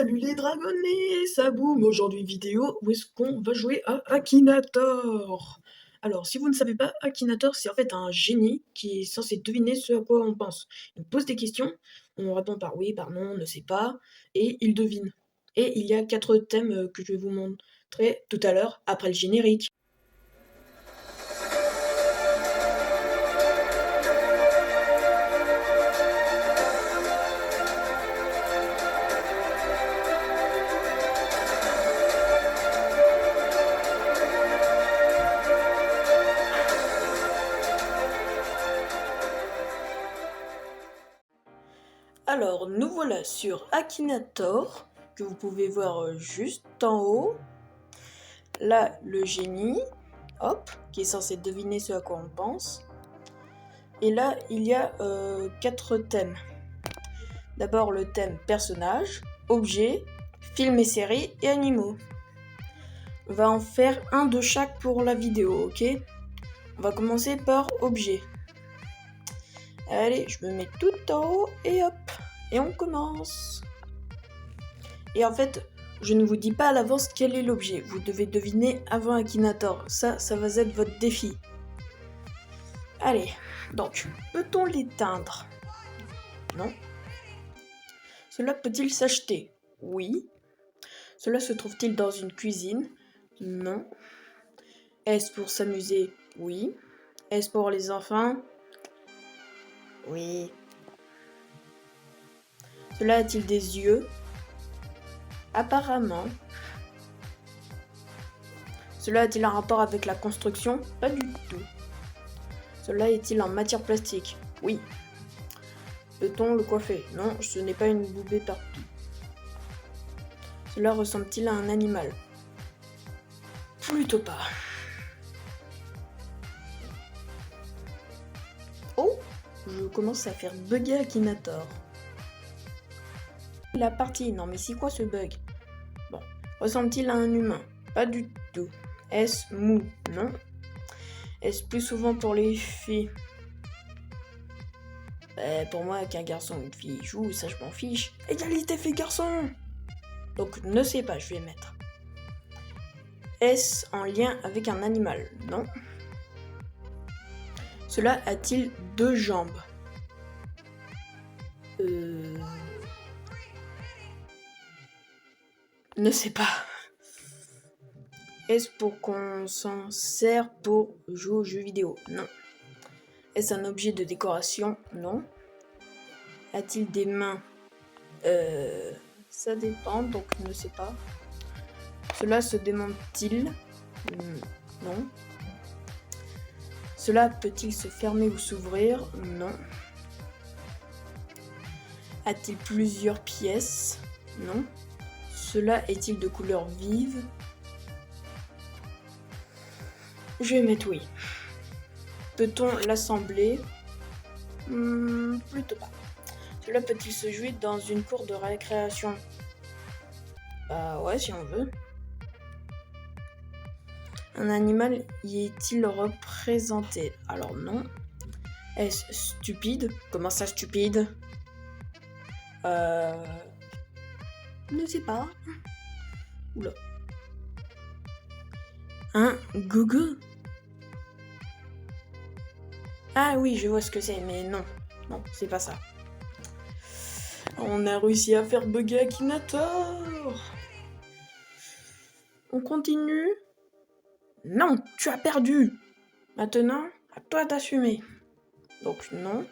salut les dragonnets, ça boum. Aujourd'hui vidéo où est-ce qu'on va jouer à Akinator. Alors si vous ne savez pas, Akinator c'est en fait un génie qui est censé deviner ce à quoi on pense. Il pose des questions, on répond par oui, par non, on ne sait pas, et il devine. Et il y a 4 thèmes que je vais vous montrer tout à l'heure après le générique. Alors, nous voilà sur Akinator, que vous pouvez voir juste en haut. Là, le génie, hop, qui est censé deviner ce à quoi on pense. Et là, il y a 4 thèmes. D'abord, le thème personnage, objet, film et séries et animaux. On va en faire un de chaque pour la vidéo, ok? On va commencer par objet. Allez, je me mets tout en haut et hop, et on commence. Et en fait, je ne vous dis pas à l'avance quel est l'objet. Vous devez deviner avant Akinator. Ça va être votre défi. Allez, donc, peut-on l'éteindre? Non. Cela peut-il s'acheter? Oui. Cela se trouve-t-il dans une cuisine? Non. Est-ce pour s'amuser? Oui. Est-ce pour les enfants? Oui. Cela a-t-il des yeux? Apparemment. Cela a-t-il un rapport avec la construction? Pas du tout. Cela est-il en matière plastique? Oui. Peut-on le coiffer? Non, ce n'est pas une boubée torpille. Cela ressemble-t-il à un animal? Plutôt pas. Oh, je commence à faire bugger Akinator. La partie, non mais c'est quoi ce bug? Bon, ressemble-t-il à un humain? Pas du tout. Est-ce mou? Non. Est-ce plus souvent pour les filles? Pour moi, qu'un garçon ou une fille joue, ça je m'en fiche. Égalité fille-garçon! Donc ne sais pas, je vais mettre. Est-ce en lien avec un animal? Non. Cela a-t-il 2 jambes? Ne sais pas. Est-ce pour qu'on s'en sert pour jouer aux jeux vidéo? Non. Est-ce un objet de décoration? Non. A-t-il des mains? Ça dépend, donc ne sais pas. Cela se démonte-t-il? Non. Cela peut-il se fermer ou s'ouvrir? Non. A-t-il plusieurs pièces? Non. Cela est-il de couleur vive? Je vais mettre oui. Peut-on l'assembler? Plutôt pas. Cela peut-il se jouer dans une cour de récréation? Bah ouais, si on veut. Un animal y est-il représenté? Alors non. Est-ce stupide? Comment ça stupide? Ne sais pas. Oula. Un gougou? Ah oui, je vois ce que c'est, mais non. Non, c'est pas ça. On a réussi à faire bugger Akinator. On continue? Non, tu as perdu. Maintenant, à toi d'assumer. Donc non.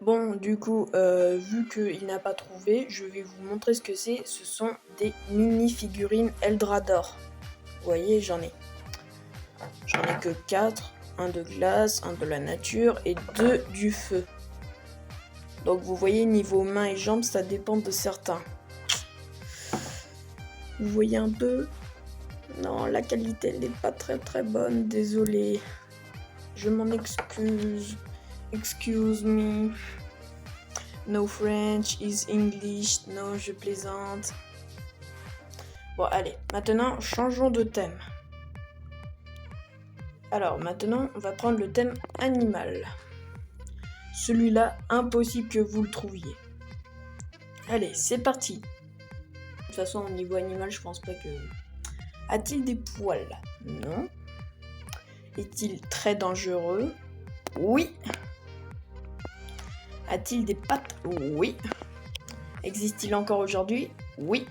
Bon, du coup, vu qu'il n'a pas trouvé, je vais vous montrer ce que c'est. Ce sont des mini-figurines Eldrador. Vous voyez, j'en ai que 4. Un de glace, un de la nature et 2 du feu. Donc vous voyez, niveau mains et jambes, ça dépend de certains. Vous voyez un peu? Non, la qualité, elle n'est pas très bonne, désolé. Je m'en excuse. Excuse me. No French is English. Non, je plaisante. Bon, allez, maintenant, changeons de thème. Alors, maintenant, on va prendre le thème animal. Celui-là, impossible que vous le trouviez. Allez, c'est parti. De toute façon, au niveau animal, je pense pas que... A-t-il des poils? Non. Est-il très dangereux? Oui. A-t-il des pattes? Oui. Existe-t-il encore aujourd'hui? Oui.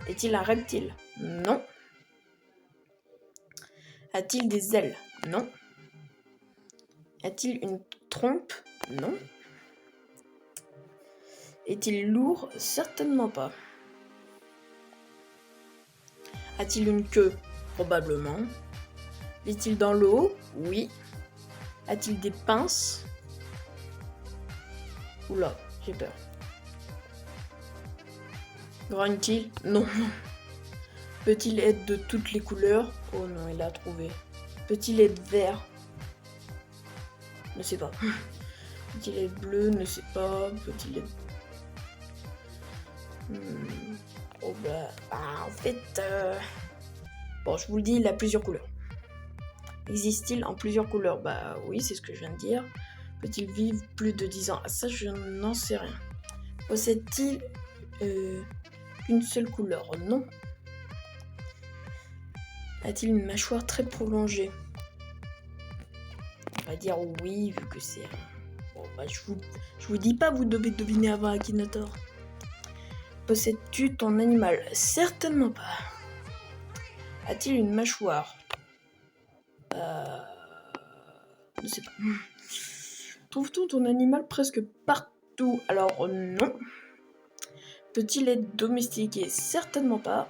Est-il un reptile? Non. A-t-il des ailes? Non. A-t-il une trompe? Non. Est-il lourd? Certainement pas. A-t-il une queue? Probablement. Vit-il dans l'eau? Oui. A-t-il des pinces? Oula, j'ai peur. Grogne-t-il? Non. Peut-il être de toutes les couleurs? Oh non, il a trouvé. Peut-il être vert? Ne sais pas. Peut-il être bleu? Ne sais pas. Peut-il être... Oh bah... en fait... Bon, je vous le dis, il a plusieurs couleurs. Existe-t-il en plusieurs couleurs? Bah oui, c'est ce que je viens de dire. Peut-il vivre plus de 10 ans? Ça, je n'en sais rien. Possède-t-il une seule couleur? Non. A-t-il une mâchoire très prolongée? On va dire oui, vu que c'est... Bon, bah, je vous dis pas, vous devez deviner avant Akinator. Possèdes-tu ton animal? Certainement pas. A-t-il une mâchoire? Je sais pas. Trouve-t-on ton animal presque partout? Alors non. Peut-il être domestiqué? Certainement pas.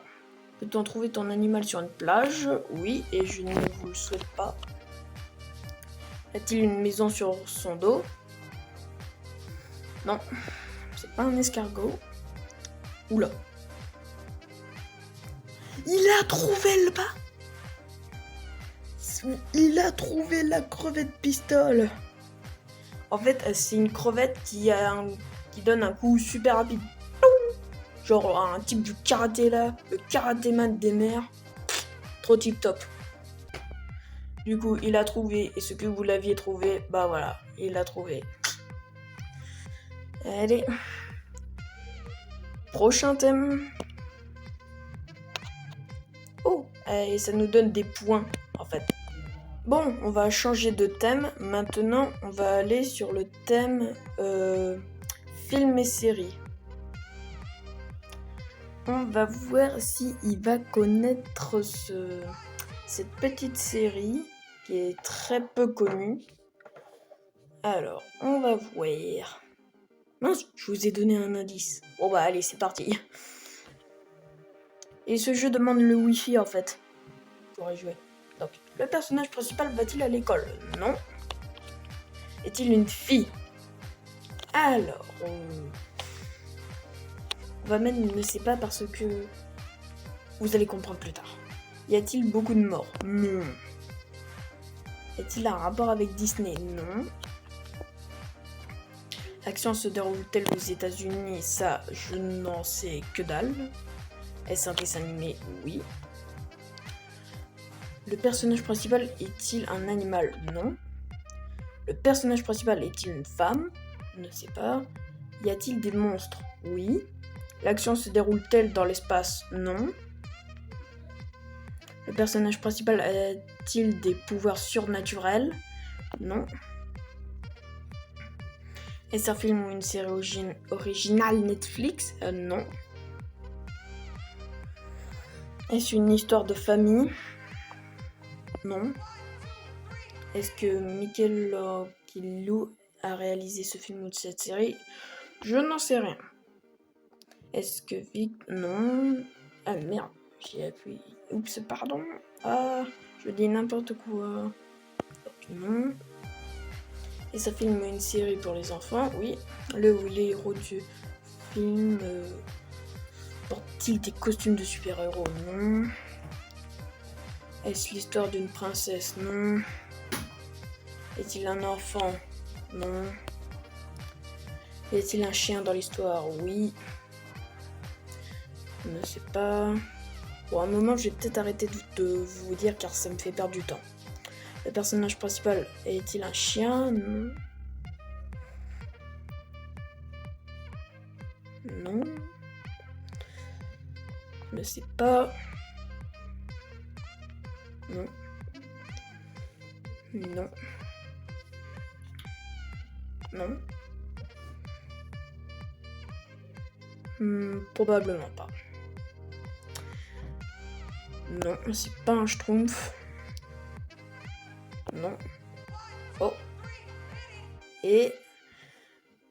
Peut-on trouver ton animal sur une plage? Oui, et je ne vous le souhaite pas. A-t-il une maison sur son dos? Non, c'est pas un escargot. Oula. Il a trouvé le bas. Il a trouvé la crevette pistole. En fait, c'est une crevette qui donne un coup super rapide. Genre un type du karaté là, le karatéman des mers. Trop tip top. Du coup, il a trouvé, et ce que vous l'aviez trouvé, bah voilà, il l'a trouvé. Allez. Prochain thème. Oh, et ça nous donne des points, en fait. Bon, on va changer de thème. Maintenant, on va aller sur le thème film et série. On va voir s'il va connaître cette petite série qui est très peu connue. Alors, on va voir. Mince, je vous ai donné un indice. Bon bah allez, c'est parti. Et ce jeu demande le wifi en fait. Pour y jouer. Donc, le personnage principal va-t-il à l'école? Non. Est-il une fille? Alors, on va même ne sait pas parce que vous allez comprendre plus tard. Y a-t-il beaucoup de morts? Non. Est-il un rapport avec Disney? Non. L'action se déroule-t-elle aux États-Unis? Ça, je n'en sais que dalle. Est-ce un dessin animé? Oui. Le personnage principal est-il un animal? Non. Le personnage principal est-il une femme? Ne sais pas. Y a-t-il des monstres? Oui. L'action se déroule-t-elle dans l'espace? Non. Le personnage principal a-t-il des pouvoirs surnaturels? Non. Est-ce un film ou une série originale Netflix? Non. Est-ce une histoire de famille? Non. Est-ce que Michelangelo a réalisé ce film ou cette série? Je n'en sais rien. Est-ce que Vic... Non. Ah merde, j'ai appuyé. Oups, pardon. Ah, je dis n'importe quoi. Non. Et ça filme une série pour les enfants, oui. Le ou les héros du film portent-ils des costumes de super-héros? Non. Est-ce l'histoire d'une princesse? Non. Est-il un enfant? Non. Y a-t-il un chien dans l'histoire? Oui. Je ne sais pas. Bon, à un moment, je vais peut-être arrêter de vous dire car ça me fait perdre du temps. Le personnage principal est-il un chien? Non. non. Je ne sais pas. Non. Non. Non. Probablement pas. Non, c'est pas un schtroumpf. Non. Oh. Et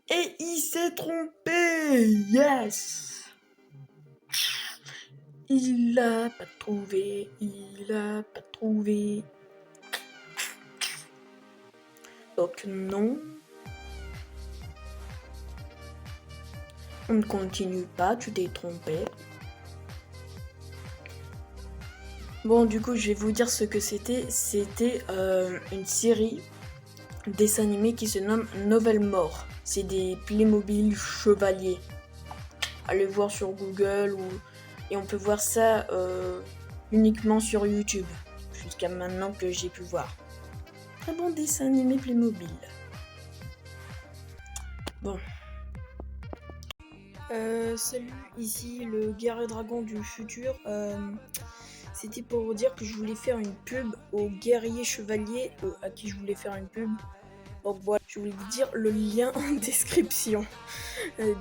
il s'est trompé. Yes. Il l'a pas trouvé. Il l'a pas trouvé. Donc non. On ne continue pas, tu t'es trompé. Bon, du coup, je vais vous dire ce que c'était. C'était une série dessin animé qui se nomme Nouvelle Mort. C'est des Playmobil chevaliers. Allez voir sur Google et on peut voir ça uniquement sur YouTube. Jusqu'à maintenant que j'ai pu voir. Très bon dessin animé Playmobil. Bon. Salut, ici le guerrier dragon du futur. C'était pour vous dire que je voulais faire une pub aux guerriers chevaliers à qui je voulais faire une pub. Donc voilà, je voulais vous dire le lien en description.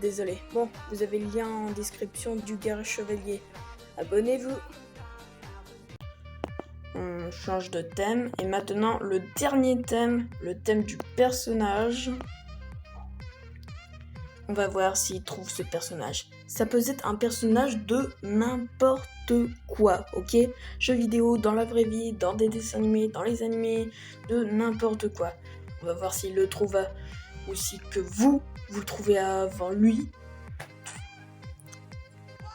Désolé. Bon, vous avez le lien en description du guerrier chevalier. Abonnez-vous. On change de thème. Et maintenant, le dernier thème, le thème du personnage. On va voir s'il trouve ce personnage. Ça peut être un personnage de n'importe quoi, ok? Jeux vidéo, dans la vraie vie, dans des dessins animés, dans les animés, de n'importe quoi. On va voir s'il le trouve aussi que vous le trouvez avant lui.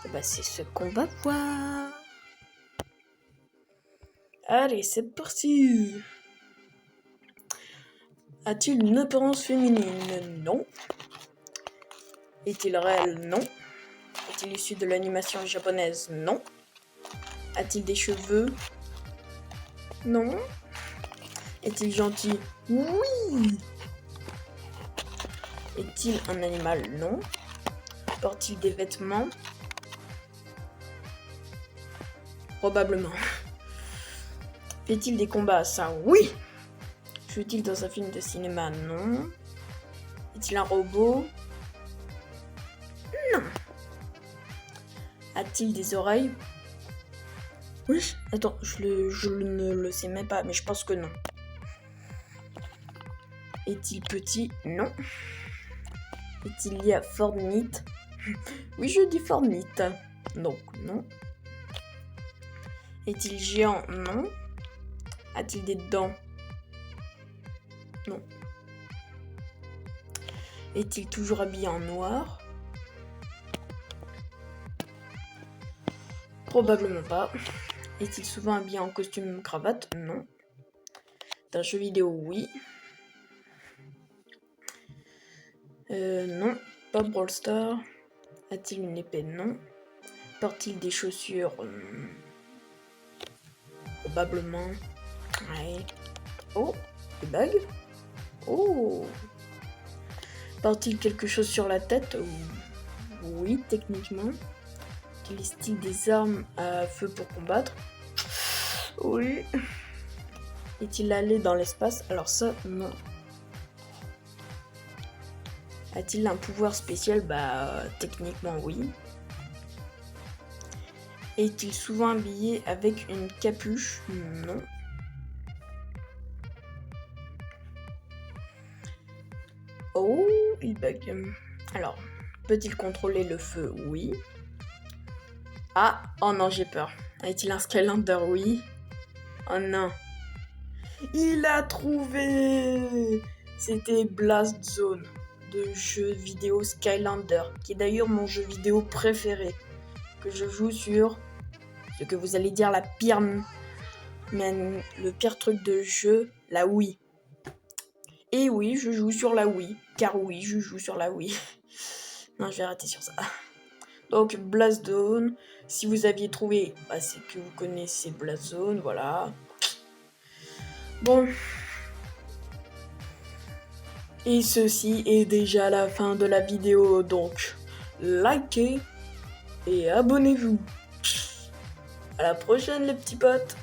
Et bah c'est ce qu'on va voir. Allez, c'est parti. A-t-il une apparence féminine? Non. Est-il réel? Non. Est-il issu de l'animation japonaise? Non. A-t-il des cheveux? Non. Est-il gentil? Oui. Est-il un animal? Non. Porte-t-il des vêtements? Probablement. Fait-il des combats? Ça, oui. Joue-t-il dans un film de cinéma? Non. Est-il un robot? Non. A-t-il des oreilles? Oui. Attends, je ne le sais même pas, mais je pense que non. Est-il petit? Non. Est-il lié à Fortnite? Oui, je dis Fortnite. Donc, non. Est-il géant? Non. A-t-il des dents? Non. Est-il toujours habillé en noir? Probablement pas. Est-il souvent habillé en costume cravate? Non. D'un jeu vidéo? Oui. Non. Pas Brawl Stars. A-t-il une épée? Non. Porte-t-il des chaussures? Probablement. Ouais. Oh, des bagues? Oh. Porte-t-il quelque chose sur la tête? Oui, techniquement. Utilise-t-il des armes à feu pour combattre? Oui. Est-il allé dans l'espace? Alors ça, non. A-t-il un pouvoir spécial? Bah, techniquement, oui. Est-il souvent habillé avec une capuche? Non. Oh, il bug. Alors, peut-il contrôler le feu? Oui. Ah, oh non, j'ai peur. Est-il un Skylander? Oui. Oh non. Il a trouvé! C'était Blast Zone de jeu vidéo Skylander, qui est d'ailleurs mon jeu vidéo préféré. Que je joue sur ce que vous allez dire le pire truc de jeu, la Wii. Et oui, je joue sur la Wii, car oui, je joue sur la Wii. Non, je vais arrêter sur ça. Donc, Blast Zone, si vous aviez trouvé, bah, c'est que vous connaissez Blast Zone, voilà. Bon. Et ceci est déjà la fin de la vidéo, donc likez et abonnez-vous. À la prochaine les petits potes.